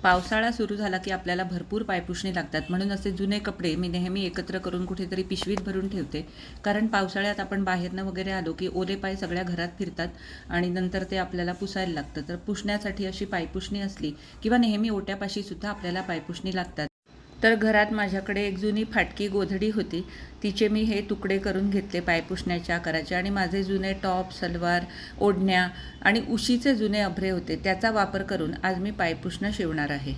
पावसाळा सुरू झाला की आपल्याला भरपूर पायपुसणी लागतात, म्हणून असे जुने कपडे मी नेहमी एकत्र करून कुठेतरी पिशवीत भरून ठेवते. कारण पावसाळ्यात आपण बाहेरनं वगैरे आलो की ओले पाय सगळ्या घरात फिरतात आणि नंतर ते आपल्याला पुसायला लागतं. तर पुसण्यासाठी अशी पायपुसणी असली किंवा नेहमी ओट्यापाशी सुद्धा आपल्याला पायपुसणी लागतात. तर घरात माझ्याकडे एक जुनी फाटकी गोधडी होती, तिचे मी हे तुकडे करून घेतले पायपुसण्याच्या आकाराचे आणि माझे जुने टॉप, सलवार, ओढण्या आणि उशीचे जुने अभ्रे होते, त्याचा वापर करून आज मी पायपुसणं शिवणार आहे.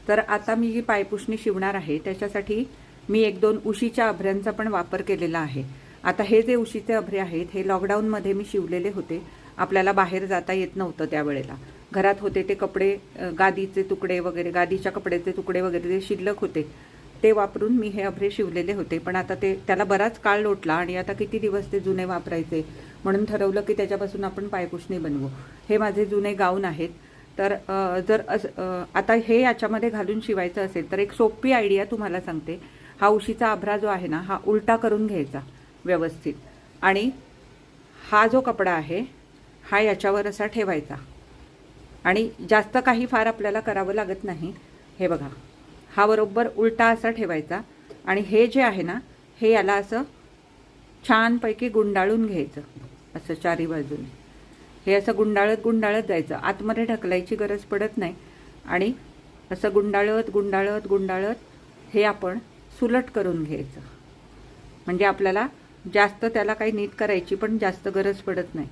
तर आता मी ही पायपुसणी शिवणार आहे, त्याच्यासाठी मी 1-2 उशीच्या अभ्र्यांचा पण वापर केलेला आहे. आता हे जे उशीचे अभ्रे आहेत हे लॉकडाऊनमध्ये मी शिवलेले होते. आपल्याला बाहेर जाता येत नव्हतं त्यावेळेला. घरात होते ते कपडे, गादीचे तुकडे वगैरे, गादीच्या कपड्याचे तुकडे वगैरे जे शिल्लक होते ते वापरून मी हे अभ्रे शिवलेले होते. पण आता त्याला बराच काळ लोटला आणि आता किती दिवस ते जुने वापरायचे, म्हणून ठरवलं की त्याच्यापासून आपण पायपुसणी बनवू. हे माझे जुने गाऊन आहेत. तर जर आता हे याच्यामध्ये घालून शिवायचं असेल तर एक सोपी आयडिया तुम्हाला सांगते. हा उशीचा अभ्रा जो आहे ना, हा उलटा करून घ्यायचा व्यवस्थित आणि हा जो कपडा आहे हा याच्यावर असा ठेवायचा आणि जास्त काही फार आपल्याला करावं लागत नाही. हे बघा, हा बरोबर उलटा असा ठेवायचा आणि हे जे आहे ना हे याला असं छानपैकी गुंडाळून घ्यायचं, असं चारी बाजूने. हे असं गुंडाळत गुंडाळत जायचं, आतमध्ये ढकलायची गरज पडत नाही आणि असं गुंडाळत गुंडाळत गुंडाळत हे आपण सुलट करून घ्यायचं. म्हणजे आपल्याला जास्त त्याला काही नीट करायची पण जास्त गरज पडत नाही.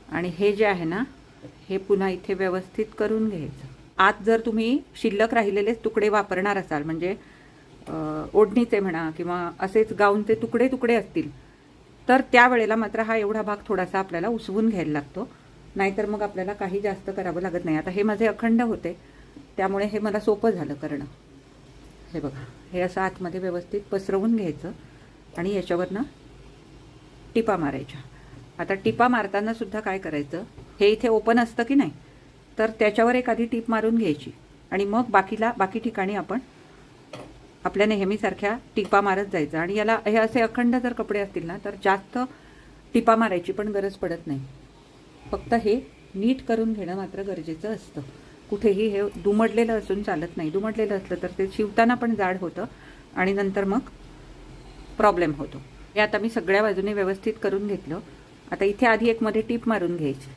आणि हे जे आहे ना हे पुन्हा इथे व्यवस्थित करून घ्यायचं. आत जर तुम्ही शिल्लक राहिलेले तुकडे वापरणार असाल, म्हणजे ओढणीचे म्हणा किंवा असेच गाऊनचे तुकडे तुकडे असतील, तर त्यावेळेला मात्र हा एवढा भाग थोडासा आपल्याला उसवून घ्यायला लागतो, नाहीतर मग आपल्याला काही जास्त करावं लागत नाही. आता हे माझे अखंड होते त्यामुळे हे मला सोपं झालं करणं. हे बघा, हे असं आतमध्ये व्यवस्थित पसरवून घ्यायचं आणि याच्यावरनं टिपा मारायच्या. आता टिपा मारताना सुद्धा काय करायचं, हे इथे ओपन असतं की नाही, तर त्याच्यावर एक आधी टिप मारून घ्यायची आणि मग बाकी ठिकाणी आपण आपल्या नेहमीसारख्या टिपा मारत जायचं. आणि याला हे असे अखंड जर कपडे असतील ना तर जास्त टिपा मारायची पण गरज पडत नाही. फक्त हे नीट करून घेणं मात्र गरजेचं असतं. कुठेही हे दुमडलेलं असून चालत नाही. दुमडलेलं असलं तर ते शिवताना पण जाड होतं आणि नंतर मग प्रॉब्लेम होतो. हे आता मी सगळ्या बाजूने व्यवस्थित करून घेतलं. आता इथे आधी एक मध्ये टीप मारून घ्यायची,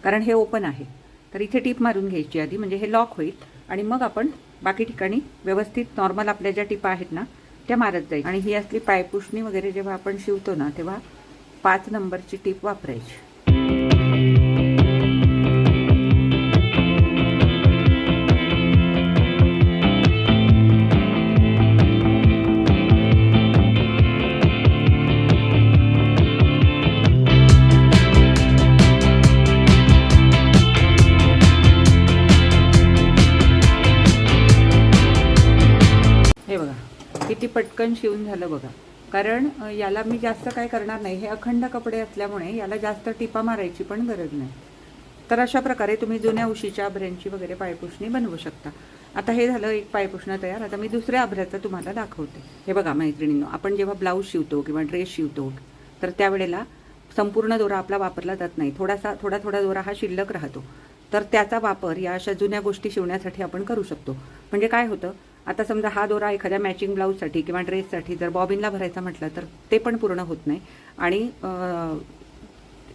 कारण हे ओपन आहे. तर इथे टीप मारून घ्यायची आधी, म्हणजे हे लॉक होईल आणि मग आपण बाकी ठिकाणी व्यवस्थित नॉर्मल आपल्या ज्या टिपा आहेत ना त्या मारत जाईल. आणि ही असली पायपुसणी वगैरे जेव्हा आपण शिवतो ना तेव्हा 5 नंबरची टीप वापरायची. हे बघा किती पटकन शिवून झालं बघा. कारण याला मी जास्त काय करणार नाही, हे अखंड कपडे असल्यामुळे याला जास्त टिपा मारायची पण गरज नाही. तर अशा प्रकारे तुम्ही जुन्या उशीच्या अभ्र्यांची वगैरे पायपुसणी बनवू शकता. आता हे झालं एक पायपुसणं तयार. आता मी दुसऱ्या अभ्र्याचं तुम्हाला दाखवते. हे बघा मैत्रिणींनो, आपण जेव्हा ब्लाऊज शिवतो किंवा ड्रेस शिवतो तर त्यावेळेला संपूर्ण दोरा आपला वापरला जात नाही, थोडा दोरा हा शिल्लक राहतो. तर त्याचा वापर या अशा जुन्या गोष्टी शिवण्यासाठी आपण करू शकतो. म्हणजे काय होतं, आता समजा हा दोरा एखाद्या मॅचिंग ब्लाऊजसाठी किंवा ड्रेससाठी जर बॉबिनला भरायचा म्हटलं तर ते पण पूर्ण होत नाही. आणि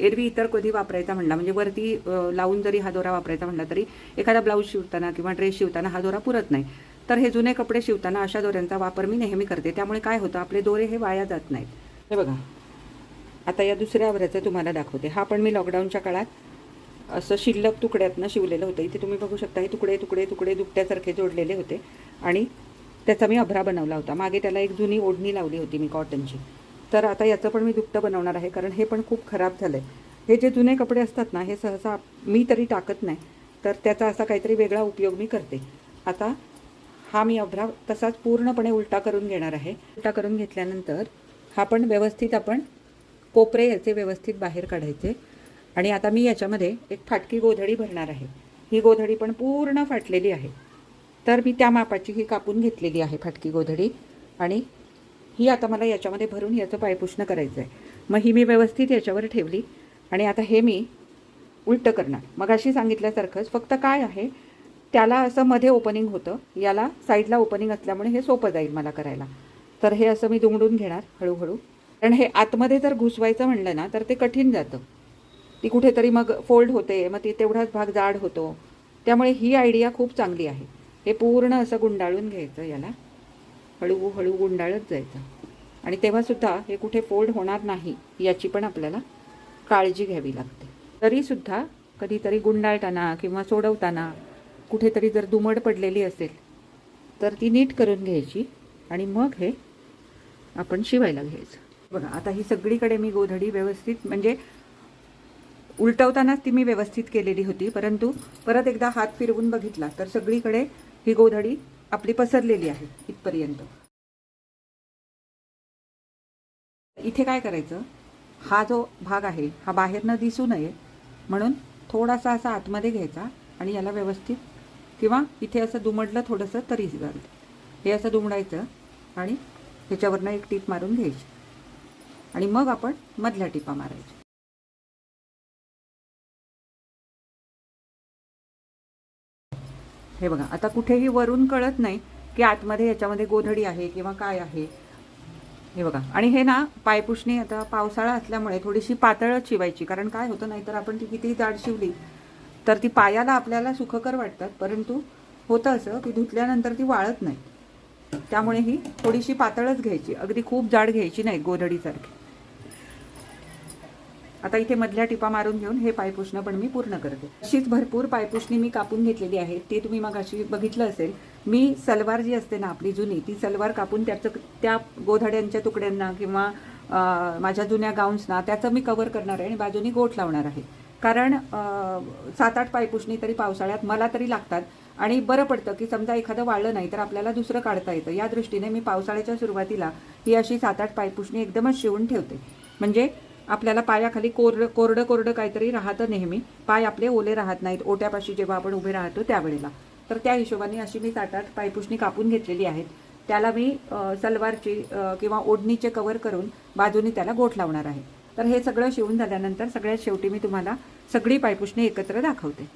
एरवी इतर कधी वापरायचा म्हणला, म्हणजे वरती लावून जरी हा दोरा वापरायचा म्हटला तरी एखादा ब्लाऊज शिवताना किंवा ड्रेस शिवताना हा दोरा पुरत नाही. तर हे जुने कपडे शिवताना अशा दोऱ्यांचा वापर मी नेहमी करते. त्यामुळे काय होतं, आपले दोरे हे वाया जात नाहीत. हे बघा, आता या दुसऱ्या अभ्र्याचं तुम्हाला दाखवते. हा पण मी लॉकडाऊनच्या काळात असं शिल्लक तुकड्यातनं शिवलेलं होतं. इथे तुम्ही बघू शकता हे तुकडे तुकडे तुकडे दुपट्यासारखे जोडलेले होते आणि त्याचा मी अभ्रा बनवला होता. मागे त्याला एक जुनी ओढणी लावली होती मी कॉटनची. तर आता याचं पण मी दुपटं बनवणार आहे, कारण हे पण खूप खराब झालं आहे. हे जे जुने कपडे असतात ना हे सहसा मी तरी टाकत नाही, तर त्याचा असा काहीतरी वेगळा उपयोग मी करते. आता हा मी अभ्रा तसाच पूर्णपणे उलटा करून घेणार आहे. उलटा करून घेतल्यानंतर हा पण व्यवस्थित आपण कोपरे याचे व्यवस्थित बाहेर काढायचे. आणि आता मी याच्यामध्ये एक फाटकी गोधडी भरणार आहे. ही गोधडी पण पूर्ण फाटलेली आहे, तर मी त्या मापाची ही कापून घेतलेली आहे फाटकी गोधडी. आणि ही आता मला याच्यामध्ये भरून याचं पायपुसणं करायचं आहे. मग ही मी व्यवस्थित याच्यावर ठेवली आणि आता हे मी उलटं करणार. मग अशी सांगितल्यासारखंच, फक्त काय आहे त्याला असं मध्ये ओपनिंग होतं, याला साईडला ओपनिंग असल्यामुळे हे सोपं जाईल मला करायला. तर हे असं मी दुमडून घेणार हळूहळू, कारण हे आतमध्ये जर घुसवायचं म्हणलं ना तर ते कठीण जातं. ती कुठेतरी मग फोल्ड होते, मग ती तेवढाच भाग जाड होतो. त्यामुळे ही आयडिया खूप चांगली आहे. हे पूर्ण असं गुंडाळून घ्यायचं, याला हळूहळू गुंडाळत जायचं. आणि तेव्हासुद्धा हे कुठे फोल्ड होणार नाही याची पण आपल्याला काळजी घ्यावी लागते. तरीसुद्धा कधीतरी गुंडाळताना किंवा सोडवताना कुठेतरी जर दुमड पडलेली असेल तर ती नीट करून घ्यायची आणि मग हे आपण शिवायला घ्यायचं. बघा आता ही सगळीकडे मी गोधडी व्यवस्थित, म्हणजे उलटवतानाच ती मी व्यवस्थित केलेली होती, परंतु परत एकदा हात फिरवून बघितला तर सगळीकडे ही गोधडी आपली पसरलेली आहे इथपर्यंत. इथे काय करायचं, हा जो भाग आहे हा बाहेर न दिसू नये म्हणून थोडासा असा आतमध्ये घ्यायचा आणि याला व्यवस्थित, किंवा इथे असं दुमडलं थोडंसं तरी चालतं, हे असं दुमडायचं आणि ह्याच्यावरनं एक टीप मारून घ्यायची आणि मग आपण मधल्या टिपा मारायच्या. हे बघा आता कुठेही वरून कळत नाही की आतमध्ये याच्यामध्ये गोधडी आहे किंवा काय आहे. हे बघा, आणि हे ना पायपुसणी आता पावसाळा असल्यामुळे थोडीशी पातळच शिवायची, कारण काय होतं नाहीतर आपण ती किती जाड शिवली तर ती पायाला आपल्याला सुखकर वाटतात, परंतु होतं असं की धुतल्यानंतर ती वाळत नाही. त्यामुळे ही थोडीशी पातळच घ्यायची, अगदी खूप जाड घ्यायची नाही गोधडीसारखी. आता इथे मधल्या टिपा मारून घेऊन हे पायपुसणं पण मी पूर्ण करते. अशीच भरपूर पायपुसणी मी कापून घेतलेली आहे, ते तुम्ही मग अशी बघितलं असेल. मी सलवार जी असते ना आपली जुनी, ती सलवार कापून त्या गोधड्यांच्या तुकड्यांना किंवा माझ्या जुन्या गाऊन्सना त्याचं मी कव्हर करणार आहे आणि बाजूनी गोठ लावणार आहे. कारण 7-8 पायपुसणी तरी पावसाळ्यात मला तरी लागतात आणि बरं पडतं की समजा एखादं वाळलं नाही तर आपल्याला दुसरं काढता येतं. या दृष्टीने मी पावसाळ्याच्या सुरुवातीला ही अशी 7-8 पायपुसणी एकदमच शिवून ठेवते, म्हणजे आपल्याला पायाखाली कोरडं काहीतरी राहतं नेहमी, पाय आपले ओले राहत नाहीत ओट्यापाशी जेव्हा आपण उभे राहतो त्यावेळेला. तर त्या हिशोबाने अशी मी 7-8 पायपुसणी कापून घेतलेली आहेत. त्याला मी सलवारची किंवा ओढणीचे कव्हर करून बाजूनी त्याला गोठ लावणार आहे. तर हे सगळं शिवून झाल्यानंतर सगळ्यात शेवटी मी तुम्हाला सगळी पायपुसणी एकत्र दाखवते.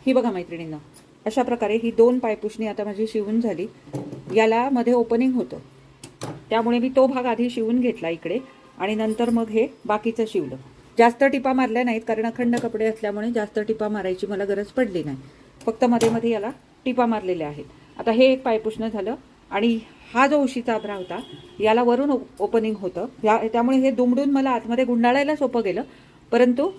ही बघा मैत्रिणींना, अशा प्रकारे ही 2 पायपुसणी आता माझी शिवून झाली. याला मध्ये ओपनिंग होतं त्यामुळे मी तो भाग आधी शिवून घेतला इकडे आणि नंतर मग हे बाकीचं शिवलं. जास्त टिपा मारल्या नाहीत कारण अखंड कपडे असल्यामुळे जास्त टिपा मारायची मला गरज पडली नाही, फक्त मध्ये मध्ये याला टिपा मारलेल्या आहेत. आता हे एक पायपुसणं झालं आणि हा जो उशीचा आभरा होता याला वरून ओपनिंग होतं, त्यामुळे हे दुमडून मला आतमध्ये गुंडाळायला सोपं गेलं, परंतु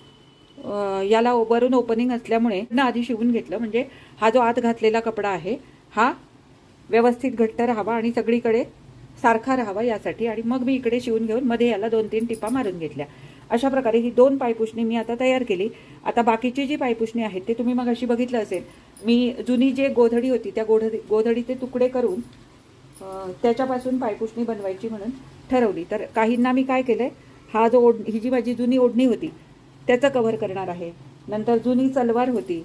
याला वरून ओपनिंग असल्यामुळे ना आधी शिवून घेतलं, म्हणजे हा जो आत घातलेला कपडा आहे हा व्यवस्थित घट्ट राहावा आणि सगळीकडे सारखा राहावा यासाठी. आणि मग मी इकडे शिवून घेऊन मध्ये याला 2-3 टिपा मारून घेतल्या. अशा प्रकारे ही 2 पायपुसणी मी आता तयार केली. आता बाकीची जी पायपुसणी आहेत ते तुम्ही मग अशी बघितलं असेल, मी जुनी जे गोधडी होती त्या गोधडीचे तुकडे करून त्याच्यापासून पायपुसणी बनवायची म्हणून ठरवली. तर काहींना मी काय केलंय, हा जो ही जी माझी जुनी ओढणी होती त्याचं कव्हर करणार आहे, नंतर जुनी सलवार होती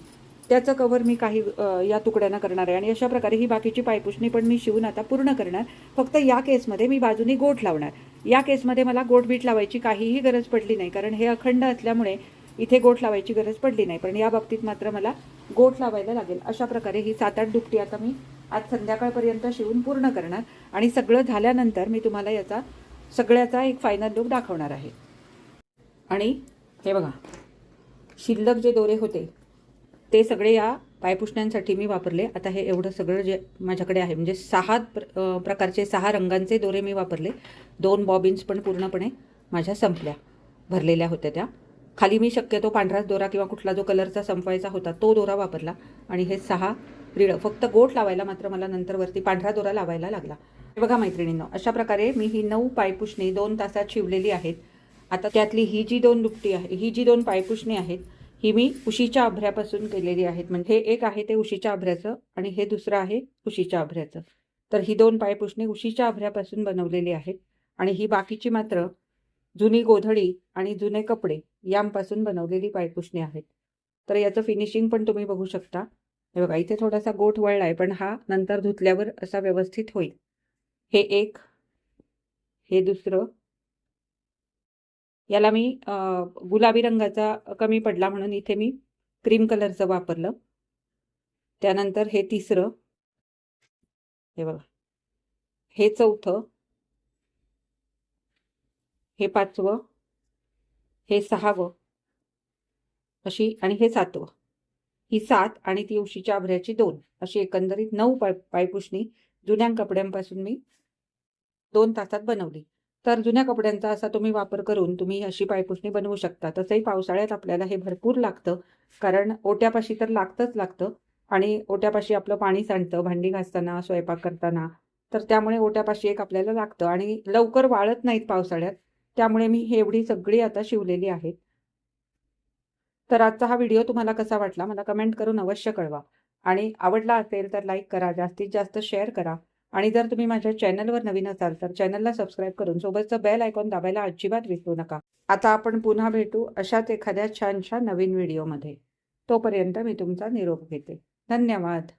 त्याचं कव्हर मी काही या तुकड्यांना करणार आहे आणि अशा प्रकारे ही बाकीची पायपुसणी पण मी शिवून आता पूर्ण करणार. फक्त या केसमध्ये मी बाजूनी गोठ लावणार. या केसमध्ये मला गोठ बीट लावायची काहीही गरज पडली नाही, कारण हे अखंड असल्यामुळे इथे गोठ लावायची गरज पडली नाही, पण या बाबतीत मात्र मला गोठ लावायला लागेल. अशा प्रकारे ही 7-8 दुपटी आता मी आज संध्याकाळपर्यंत शिवून पूर्ण करणार आणि सगळं झाल्यानंतर मी तुम्हाला याचा सगळ्याचा एक फायनल लुक दाखवणार आहे. आणि हे बघा, शिल्लक जे दोरे होते ते सगळे या पायपुसण्यांसाठी मी वापरले. आता हे एवढं सगळं जे माझ्याकडे आहे, म्हणजे 6 प्रकारचे 6 रंगांचे दोरे मी वापरले. 2 बॉबिन्स पण पूर्णपणे माझ्या संपल्या, भरलेल्या होत्या त्या. खाली मी शक्यतो पांढराच दोरा किंवा कुठला जो कलरचा संपवायचा होता तो दोरा वापरला आणि हे 6 रिळं. फक्त गोठ लावायला मात्र मला नंतर वरती पांढरा दोरा लावायला लागला. हे बघा मैत्रिणींनो, अशा प्रकारे मी ही 9 पायपुसणी 2 तासात शिवलेली आहेत. आता त्यातली ही जी 2 दुपटी आहे, ही जी 2 पायपुसणी आहेत ही मी उशीच्या आभऱ्यापासून केलेली आहेत. म्हणजे हे एक आहे ते उशीच्या आभऱ्याचं आणि हे दुसरं आहे उशीच्या आभऱ्याचं. तर ही 2 पायपुसणी उशीच्या आभऱ्यापासून बनवलेली आहेत आणि ही बाकीची मात्र जुनी गोधडी आणि जुने कपडे यांपासून बनवलेली पायपुसणी आहेत. तर याचं फिनिशिंग पण तुम्ही बघू शकता. हे बघा, इथे थोडासा गोठ वळला आहे, पण हा नंतर धुतल्यावर असा व्यवस्थित होईल. हे एक, हे दुसरं. याला मी गुलाबी रंगाचा कमी पडला म्हणून इथे मी क्रीम कलरचं वापरलं. त्यानंतर हे तिसरं, हे बघा, हे चौथं, हे पाचवं, हे सहावं अशी, आणि हे सातवं. ही 7 आणि ती उशीच्या आभऱ्याची 2 अशी एकंदरीत 9 पायपुसणी जुन्या कपड्यांपासून मी 2 तासात बनवली. तर जुन्या कपड्यांचा असा तुम्ही वापर करून तुम्ही अशी पायपुसणी बनवू शकता. तसंही पावसाळ्यात आपल्याला हे भरपूर लागतं, कारण ओट्यापाशी तर लागतं आणि ओट्यापाशी आपलं पाणी सांडतं भांडी घासताना, स्वयंपाक करताना. तर त्यामुळे ओट्यापाशी एक आपल्याला लागतं आणि लवकर वाळत नाहीत पावसाळ्यात. त्यामुळे मी हे एवढी सगळी आता शिवलेली आहेत. तर आजचा हा व्हिडिओ तुम्हाला कसा वाटला मला कमेंट करून अवश्य कळवा. आणि आवडला असेल तर लाईक करा, जास्तीत जास्त शेअर करा. आणि जर तुम्ही माझ्या चॅनलवर नवीन असाल तर चॅनलला सबस्क्राईब करून सोबतचं बेल आयकॉन दाबायला अजिबात विसरू नका. आता आपण पुन्हा भेटू अशाच एखाद्या छानशा नवीन व्हिडिओमध्ये. तोपर्यंत मी तुमचा निरोप घेते. धन्यवाद.